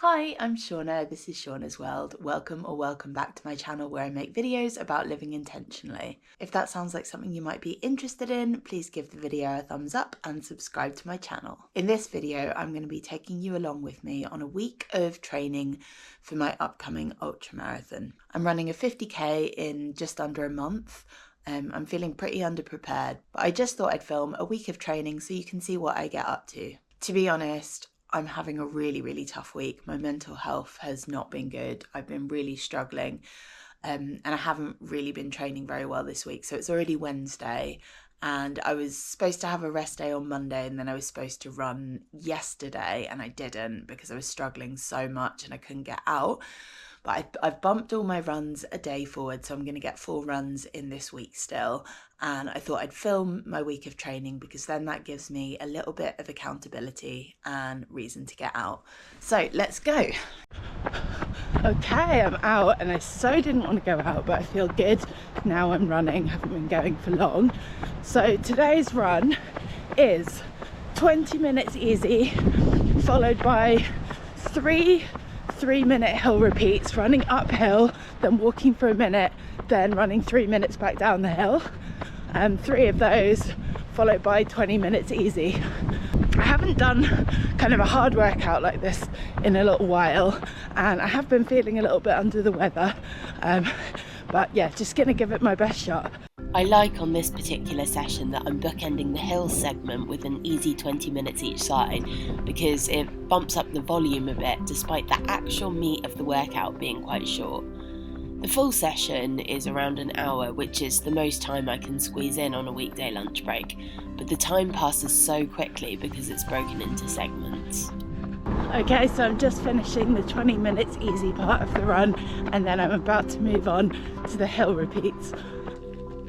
Hi, I'm Shauna. This is Shauna's World. Welcome back to my channel where I make videos about living intentionally. If that sounds like something you might be interested in, please give the video a thumbs up and subscribe to my channel. In this video, I'm going to be taking you along with me on a week of training for my upcoming ultramarathon. I'm running a 50k in just under a month. I'm feeling pretty underprepared, but I just thought I'd film a week of training so you can see what I get up to. To be honest, I'm having a really tough week. My mental health has not been good. I've been really struggling and I haven't really been training very well this week. So it's already Wednesday and I was supposed to have a rest day on Monday and then I was supposed to run yesterday and I didn't because I was struggling so much and I couldn't get out. But I've bumped all my runs a day forward, so I'm going to get 4 runs in this week still. And I thought I'd film my week of training because then that gives me a little bit of accountability and reason to get out. So let's go. Okay, I'm out and I so didn't want to go out, but I feel good now I'm running. Haven't been going for long. So today's run is 20 minutes easy, followed by 3 3-minute hill repeats, running uphill, then walking for a minute, then running 3 minutes back down the hill. 3 of those, followed by 20 minutes easy. I haven't done kind of a hard workout like this in a little while, and I have been feeling a little bit under the weather. But yeah, just gonna give it my best shot. I like on this particular session that I'm bookending the hill segment with an easy 20 minutes each side because it bumps up the volume a bit despite the actual meat of the workout being quite short. The full session is around an hour, which is the most time I can squeeze in on a weekday lunch break, but the time passes so quickly because it's broken into segments. Okay, so I'm just finishing the 20 minutes easy part of the run and then I'm about to move on to the hill repeats.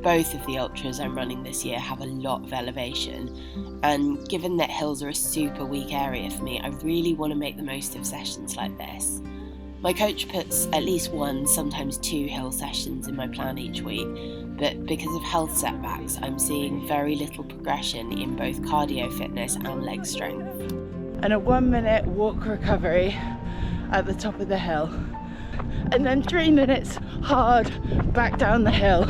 Both of the ultras I'm running this year have a lot of elevation, and given that hills are a super weak area for me, I really want to make the most of sessions like this. My coach puts at least 1, sometimes 2 hill sessions in my plan each week, but because of health setbacks, I'm seeing very little progression in both cardio fitness and leg strength. And a 1-minute walk recovery at the top of the hill. And then 3 minutes hard back down the hill.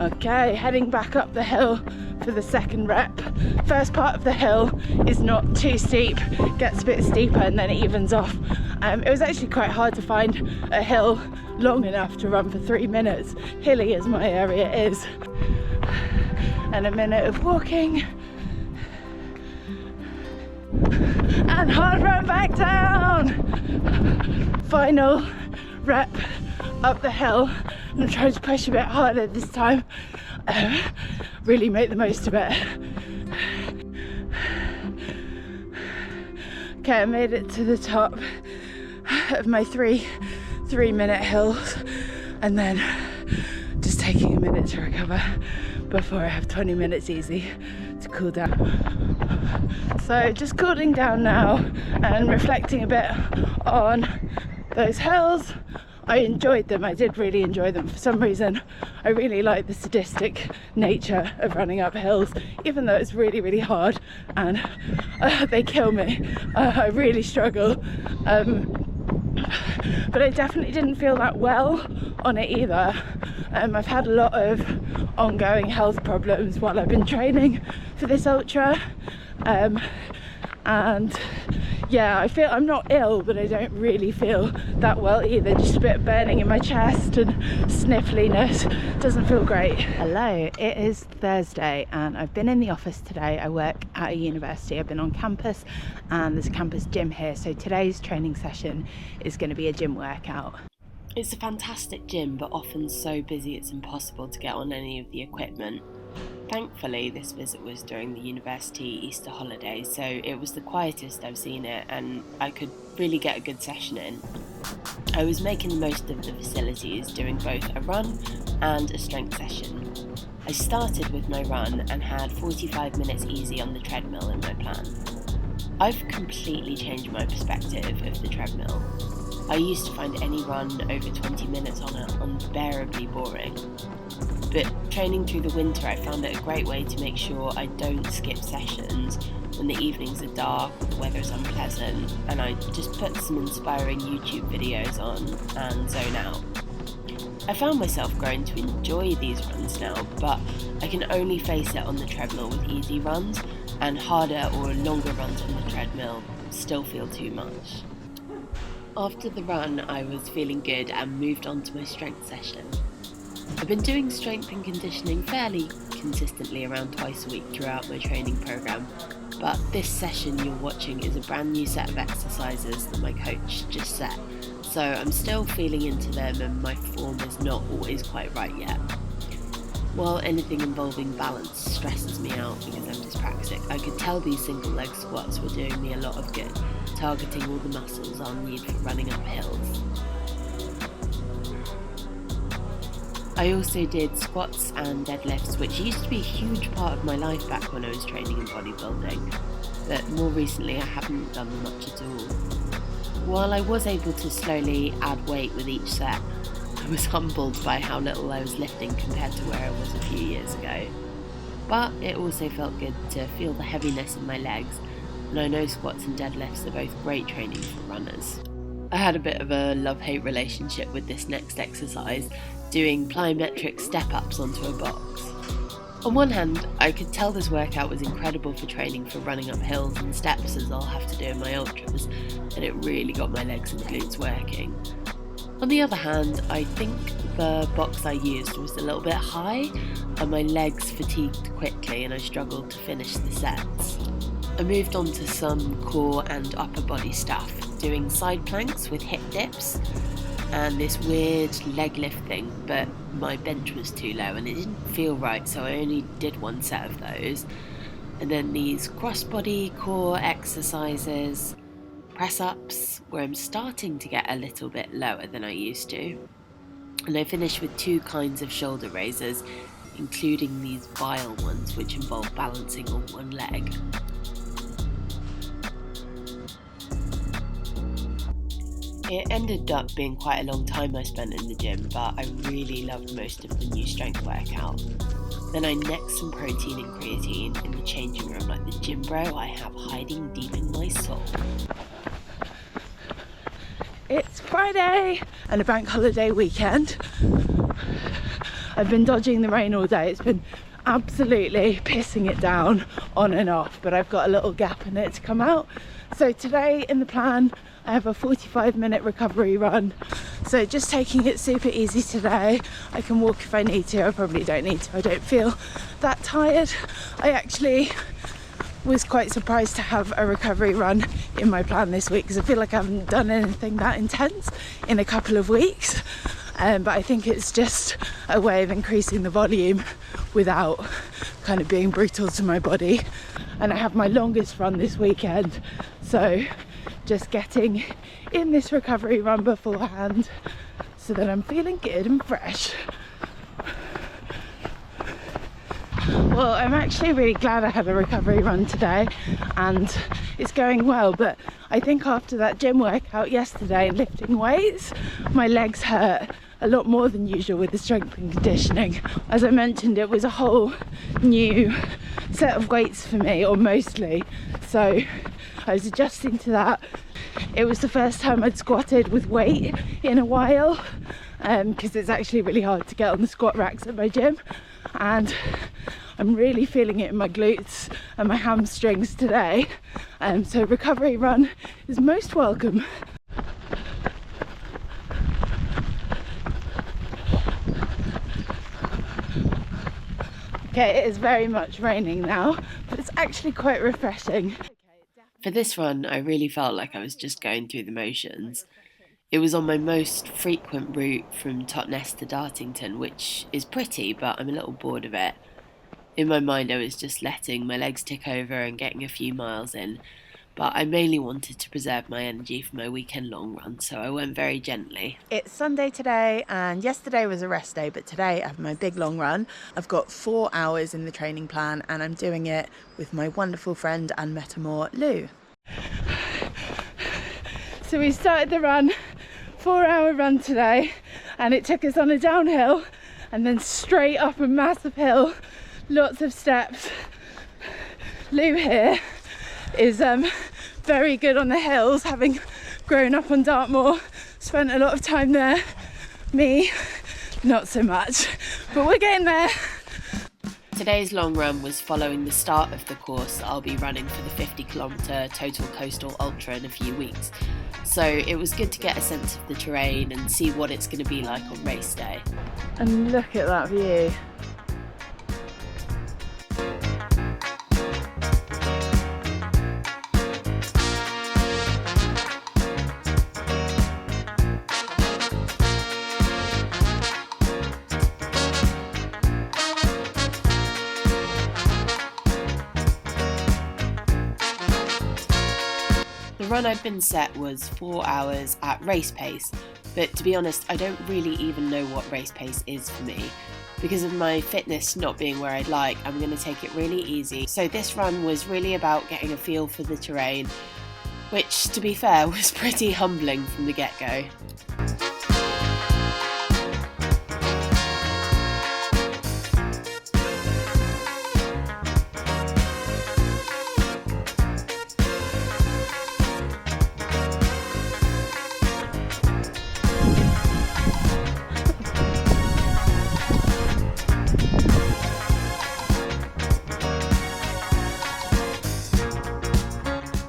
Okay, heading back up the hill for the second rep. First part of the hill is not too steep, gets a bit steeper and then it evens off. It was actually quite hard to find a hill long enough to run for 3 minutes, hilly as my area is. And a minute of walking. And hard run back down. Final rep up the hill. I'm gonna try to push a bit harder this time. Really make the most of it. Okay, I made it to the top of my 3-minute hills and then just taking a minute to recover before I have 20 minutes easy to cool down. So just cooling down now and reflecting a bit on those hills. I enjoyed them, I did really enjoy them. For some reason, I really like the sadistic nature of running up hills, even though it's really hard and they kill me. I really struggle. But I definitely didn't feel that well on it either. I've had a lot of ongoing health problems while I've been training for this ultra. And yeah, I feel I'm not ill, but I don't really feel that well either. Just a bit of burning in my chest and sniffliness. Doesn't feel great. Hello, it is Thursday and I've been in the office today. I work at a university. I've been on campus and there's a campus gym here. So today's training session is going to be a gym workout. It's a fantastic gym, but often so busy it's impossible to get on any of the equipment. Thankfully, this visit was during the university Easter holidays, so it was the quietest I've seen it and I could really get a good session in. I was making the most of the facilities, doing both a run and a strength session. I started with my run and had 45 minutes easy on the treadmill in my plan. I've completely changed my perspective of the treadmill. I used to find any run over 20 minutes on it unbearably boring. But training through the winter, I found it a great way to make sure I don't skip sessions when the evenings are dark or the weather's unpleasant, and I just put some inspiring YouTube videos on and zone out. I found myself growing to enjoy these runs now, but I can only face it on the treadmill with easy runs, and harder or longer runs on the treadmill still feel too much. After the run, I was feeling good and moved on to my strength session. I've been doing strength and conditioning fairly consistently around twice a week throughout my training programme, but this session you're watching is a brand new set of exercises that my coach just set, so I'm still feeling into them and my form is not always quite right yet. While anything involving balance stresses me out because I'm dyspraxic, I could tell these single leg squats were doing me a lot of good, targeting all the muscles I'll need for running up hills. I also did squats and deadlifts, which used to be a huge part of my life back when I was training in bodybuilding, but more recently I haven't done them much at all. While I was able to slowly add weight with each set, I was humbled by how little I was lifting compared to where I was a few years ago. But it also felt good to feel the heaviness in my legs, and I know squats and deadlifts are both great training for runners. I had a bit of a love-hate relationship with this next exercise, doing plyometric step-ups onto a box. On one hand, I could tell this workout was incredible for training for running up hills and steps, as I'll have to do in my ultras, and it really got my legs and glutes working. On the other hand, I think the box I used was a little bit high, and my legs fatigued quickly and I struggled to finish the sets. I moved on to some core and upper body stuff, doing side planks with hip dips, and this weird leg lift thing, but my bench was too low and it didn't feel right, so I only did one set of those. And then these cross-body core exercises, press-ups, where I'm starting to get a little bit lower than I used to. And I finished with 2 kinds of shoulder raisers, including these vile ones which involve balancing on one leg. It ended up being quite a long time I spent in the gym, but I really loved most of the new strength workout. Then I necked some protein and creatine in the changing room like the gym bro I have hiding deep in my soul. It's Friday and a bank holiday weekend. I've been dodging the rain all day. It's been absolutely pissing it down on and off, but I've got a little gap in it to come out. So today in the plan, I have a 45-minute recovery run. So just taking it super easy today. I can walk if I need to. I probably don't need to. I don't feel that tired. I actually was quite surprised to have a recovery run in my plan this week because I feel like I haven't done anything that intense in a couple of weeks. But I think it's just a way of increasing the volume without kind of being brutal to my body. And I have my longest run this weekend, so just getting in this recovery run beforehand so that I'm feeling good and fresh. Well, I'm actually really glad I had a recovery run today and it's going well, but I think after that gym workout yesterday and lifting weights, my legs hurt a lot more than usual with the strength and conditioning. As I mentioned, it was a whole new set of weights for me, or mostly, so I was adjusting to that. It was the first time I'd squatted with weight in a while, because it's actually really hard to get on the squat racks at my gym, and I'm really feeling it in my glutes and my hamstrings today, so recovery run is most welcome. Okay, it is very much raining now, but it's actually quite refreshing. For this run, I really felt like I was just going through the motions. It was on my most frequent route from Totnes to Dartington, which is pretty, but I'm a little bored of it. In my mind, I was just letting my legs tick over and getting a few miles in, but I mainly wanted to preserve my energy for my weekend-long run, so I went very gently. It's Sunday today, and yesterday was a rest day, but today I have my big long run. I've got 4 hours in the training plan, and I'm doing it with my wonderful friend and metamor, Lou. So we started the run, 4-hour run today, and it took us on a downhill and then straight up a massive hill, lots of steps. Lou here is very good on the hills, having grown up on Dartmoor, spent a lot of time there. Me, not so much, but we're getting there. Today's long run was following the start of the course that I'll be running for the 50-kilometre Total Coastal Ultra in a few weeks. So it was good to get a sense of the terrain and see what it's going to be like on race day. And look at that view. The run I'd been set was 4 hours at race pace, but to be honest, I don't really even know what race pace is for me. Because of my fitness not being where I'd like, I'm going to take it really easy. So this run was really about getting a feel for the terrain, which, to be fair, was pretty humbling from the get-go.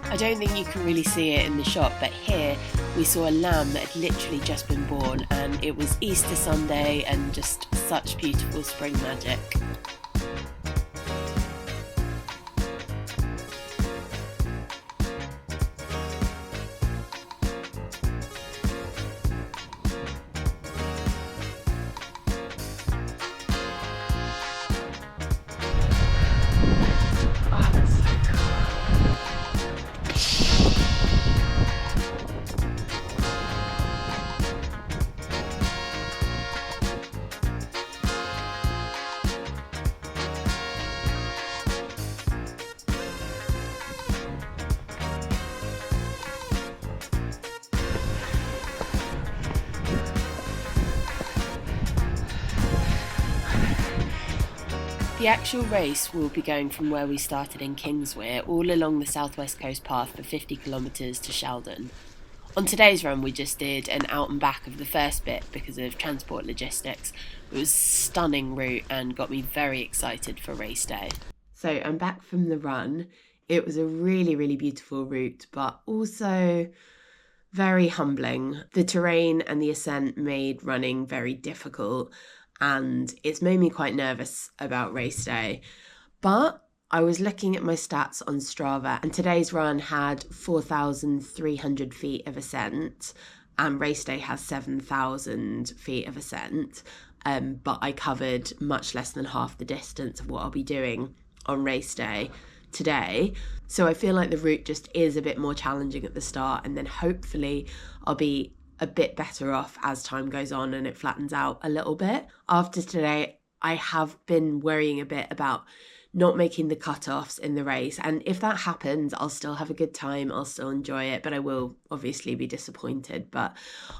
I don't think you can really see it in the shot, but here we saw a lamb that had literally just been born, and it was Easter Sunday and just such beautiful spring magic. The actual race will be going from where we started in Kingswear all along the southwest coast path for 50 kilometres to Sheldon. On today's run we just did an out and back of the first bit because of transport logistics. It was a stunning route and got me very excited for race day. So I'm back from the run. It was a really, really beautiful route, but also very humbling. The terrain and the ascent made running very difficult, and it's made me quite nervous about race day. But I was looking at my stats on Strava, and today's run had 4,300 feet of ascent, and race day has 7,000 feet of ascent. But I covered much less than half the distance of what I'll be doing on race day today. So I feel like the route just is a bit more challenging at the start, and then hopefully I'll be a bit better off as time goes on and it flattens out a little bit. After today, I have been worrying a bit about not making the cut-offs in the race, and if that happens, I'll still have a good time, I'll still enjoy it, but I will obviously be disappointed. But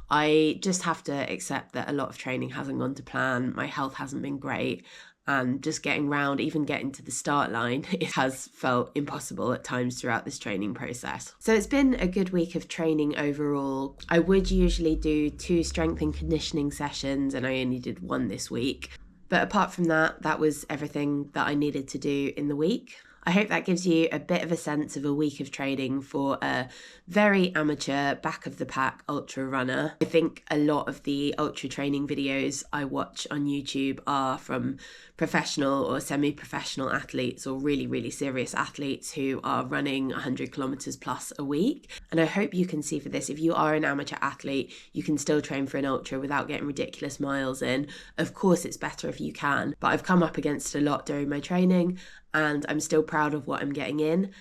I just have to accept that a lot of training hasn't gone to plan, my health hasn't been great, and just getting round, even getting to the start line, it has felt impossible at times throughout this training process. So it's been a good week of training overall. I would usually do 2 strength and conditioning sessions, and I only did 1 this week. But apart from that, that was everything that I needed to do in the week. I hope that gives you a bit of a sense of a week of training for a very amateur, back-of-the-pack ultra runner. I think a lot of the ultra training videos I watch on YouTube are from professional or semi-professional athletes or really, really serious athletes who are running 100 kilometres plus a week. And I hope you can see for this, if you are an amateur athlete, you can still train for an ultra without getting ridiculous miles in. Of course, it's better if you can, but I've come up against a lot during my training, and I'm still proud of what I'm getting in.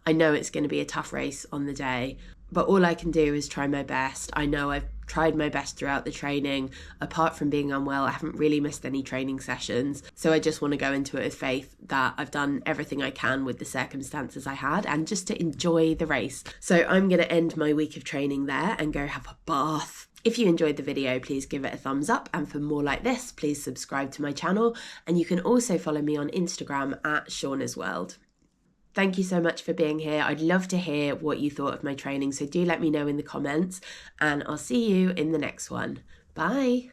I know it's going to be a tough race on the day, but all I can do is try my best. I know I've tried my best throughout the training. Apart from being unwell, I haven't really missed any training sessions. So I just want to go into it with faith that I've done everything I can with the circumstances I had and just to enjoy the race. So I'm going to end my week of training there and go have a bath. If you enjoyed the video, please give it a thumbs up, and for more like this, please subscribe to my channel, and you can also follow me on Instagram at Shauna's World. Thank you so much for being here. I'd love to hear what you thought of my training, so do let me know in the comments, and I'll see you in the next one. Bye.